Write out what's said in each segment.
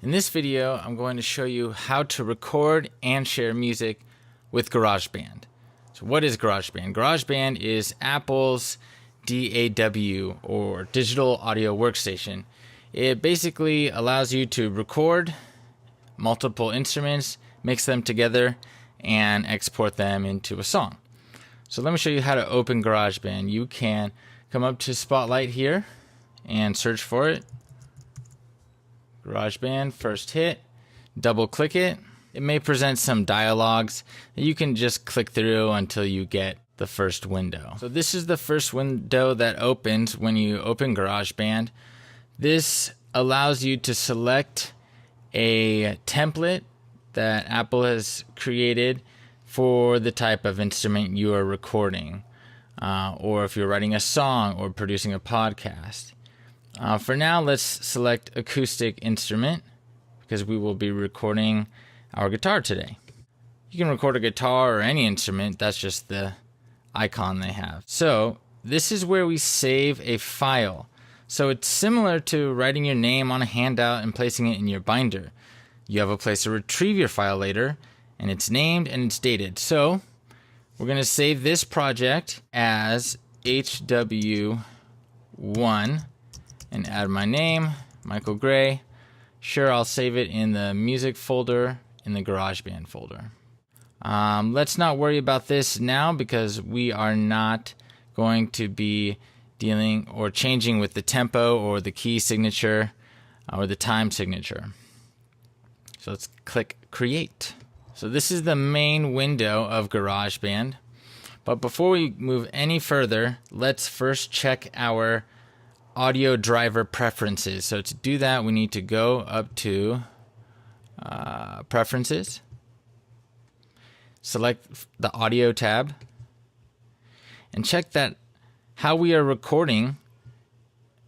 In this video, I'm going to show you how to record and share music with Garageband. So what is Garageband? Garageband is Apple's DAW, or Digital Audio Workstation. It basically allows you to record multiple instruments, mix them together, and export them into a song. So let me show you how to open Garageband. You can come up to Spotlight here and search for it. Garageband, first hit, double click it. It may present some dialogues that you can just click through until you get the first window. So this is the first window that opens when you open Garageband. This allows you to select a template that Apple has created for the type of instrument you are recording, or if you're writing a song or producing a podcast. For now, let's select acoustic instrument because we will be recording our guitar today. You can record a guitar or any instrument, that's just the icon they have. So this is where we save a file. So it's similar to writing your name on a handout and placing it in your binder. You have a place to retrieve your file later, and it's named and it's dated. So we're going to save this project as HW1 and add my name, Michael Gray. Sure, I'll save it in the music folder in the GarageBand folder. Let's not worry about this now because we are not going to be dealing or changing with the tempo or the key signature or the time signature. So let's click Create. So this is the main window of GarageBand. But before we move any further, let's first check our audio driver preferences. So to do that, we need to go up to Preferences, select the Audio tab, and check that how we are recording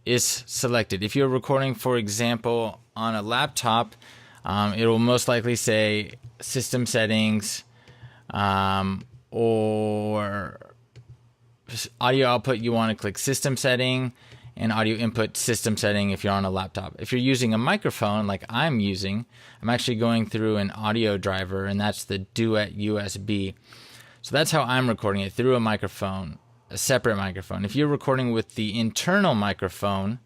is selected. If you're recording, for example, on a laptop, it will most likely say System Settings, or audio output, you want to click System Setting, and audio input system setting if you're on a laptop. If you're using a microphone like I'm using, I'm actually going through an audio driver, and that's the Duet USB. So that's how I'm recording it, through a microphone, a separate microphone. If you're recording with the internal microphone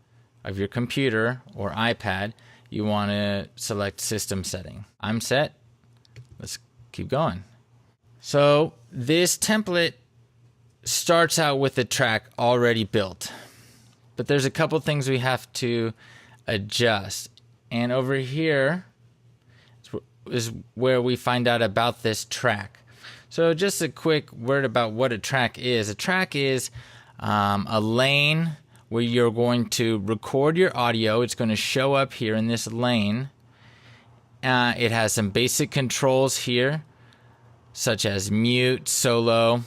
of your computer or iPad, you want to select system setting. I'm set. Let's keep going. So this template starts out with the track already built. But there's a couple things we have to adjust. And over here is where we find out about this track. So just a quick word about what a track is. A track is a lane where you're going to record your audio. It's going to show up here in this lane. It has some basic controls here, such as mute, solo,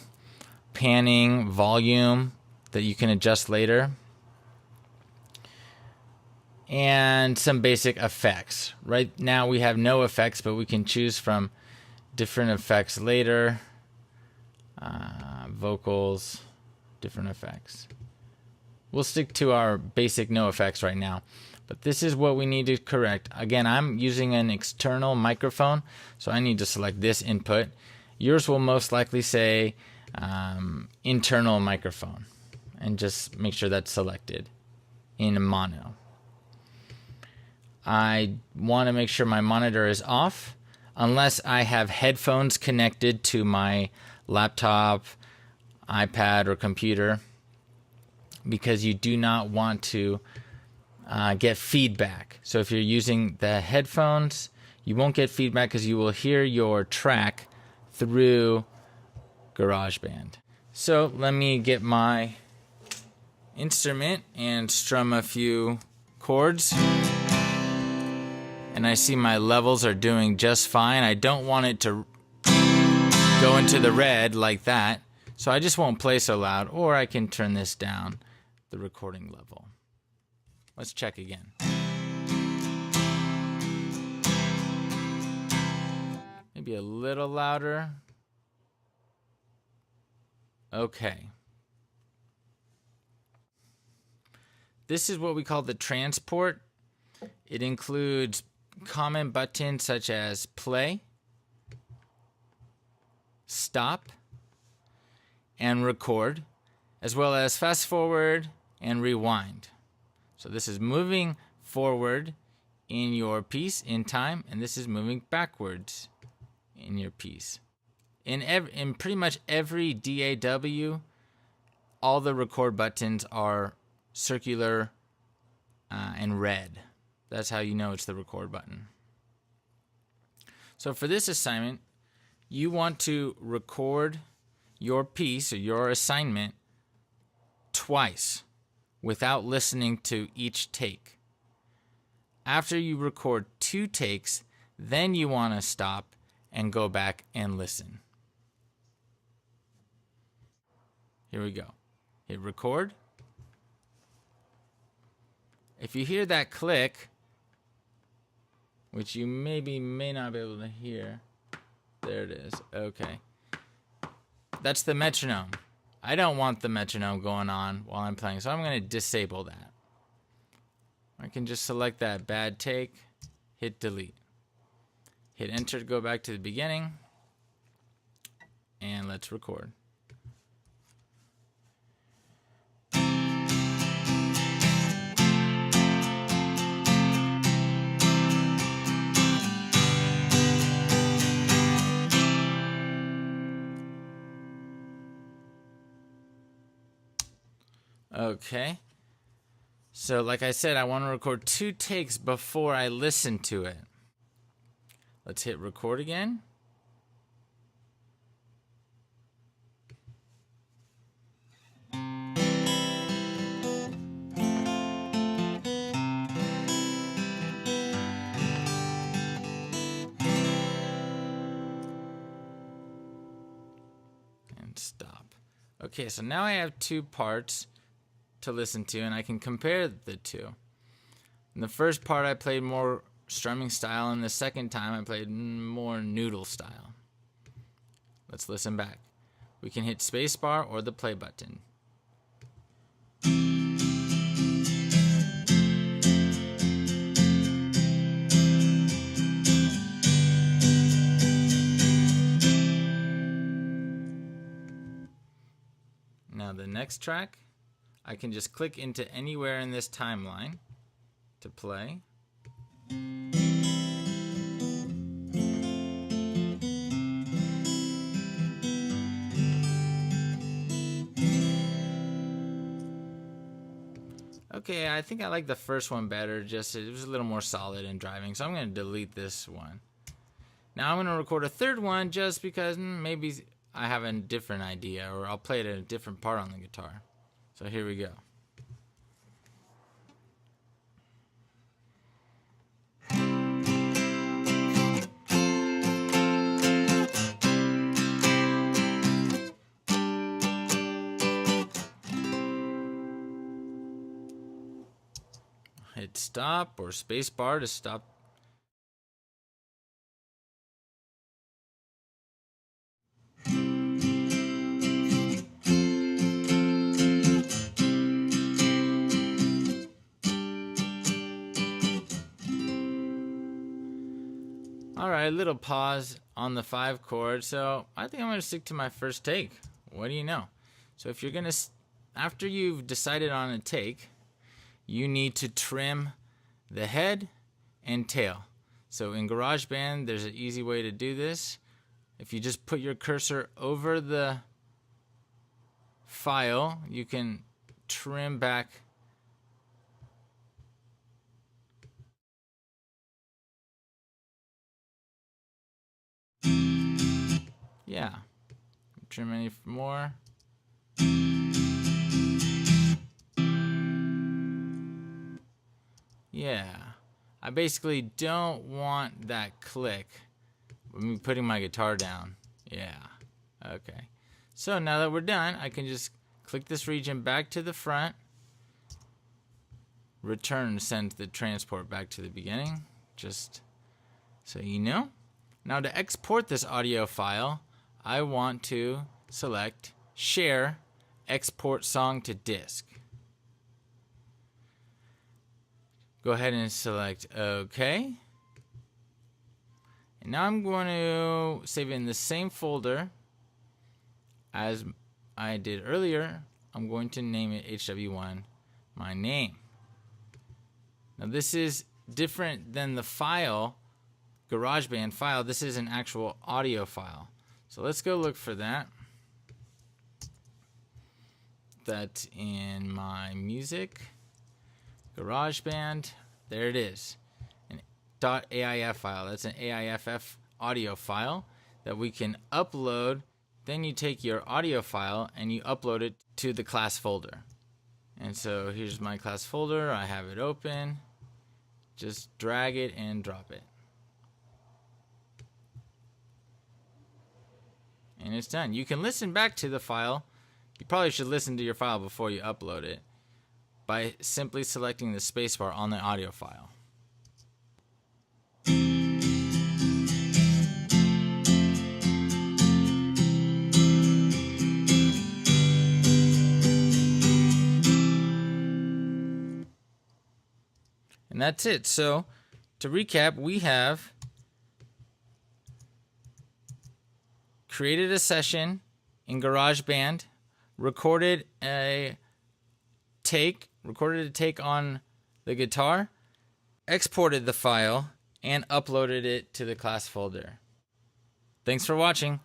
panning, volume, that you can adjust later, and some basic effects. Right now we have no effects, but we can choose from different effects later. Vocals, different effects. We'll stick to our basic no effects right now, but this is what we need to correct. Again, I'm using an external microphone, so I need to select this input. Yours will most likely say internal microphone, and just make sure that's selected in mono. I want to make sure my monitor is off unless I have headphones connected to my laptop, iPad, or computer, because you do not want to get feedback. So if you're using the headphones, you won't get feedback because you will hear your track through GarageBand. So let me get my instrument and strum a few chords. And I see my levels are doing just fine. I don't want it to go into the red like that, so I just won't play so loud, or I can turn this down, the recording level. Let's check again. Maybe a little louder. Okay. This is what we call the transport. It includes common buttons such as play, stop, and record, as well as fast forward and rewind. So this is moving forward in your piece in time, and this is moving backwards in your piece. In pretty much every DAW, all the record buttons are circular and red. That's how you know it's the record button. So for this assignment, you want to record your piece or your assignment twice without listening to each take. After you record 2 takes, then you want to stop and go back and listen. Here we go. Hit record. If you hear that click, which you may not be able to hear, there it is. Okay. That's the metronome. I don't want the metronome going on while I'm playing, so I'm going to disable that. I can just select that bad take, hit delete. Hit enter to go back to the beginning, and let's record. Okay. So like I said, I want to record 2 takes before I listen to it. Let's hit record again. And stop. Okay, so now I have 2 parts to listen to, and I can compare the 2. In the first part, I played more strumming style, and the second time, I played more noodle style. Let's listen back. We can hit spacebar or the play button. Now the next track, I can just click into anywhere in this timeline to play. Okay, I think I like the first one better, just it was a little more solid in driving, so I'm going to delete this one. Now I'm going to record a third one just because maybe I have a different idea, or I'll play it at a different part on the guitar. So here we go. Hit stop or space bar to stop. Alright, a little pause on the 5 chord, so I think I'm going to stick to my first take. What do you know? So if you're going to, after you've decided on a take, you need to trim the head and tail. So in Garageband, there's an easy way to do this. If you just put your cursor over the file, you can trim back trim any more. Yeah, I basically don't want that click with me putting my guitar down. Yeah, okay. So now that we're done, I can just click this region back to the front, return, send the transport back to the beginning, just so you know. Now to export this audio file, I want to select Share, Export Song to Disk. Go ahead and select OK. Now I'm going to save it in the same folder as I did earlier. I'm going to name it HW1, my name. Now this is different than the file, GarageBand file. This is an actual audio file. So let's go look for that. That's in my music, GarageBand. There it is, an .aif file. That's an AIFF audio file that we can upload. Then you take your audio file and you upload it to the class folder. And so here's my class folder. I have it open. Just drag it and drop it. And it's done. You can listen back to the file. You probably should listen to your file before you upload it by simply selecting the spacebar on the audio file. And that's it. So to recap, we have created a session in GarageBand, recorded a take on the guitar, exported the file, and uploaded it to the class folder. Thanks for watching.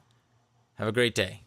Have a great day.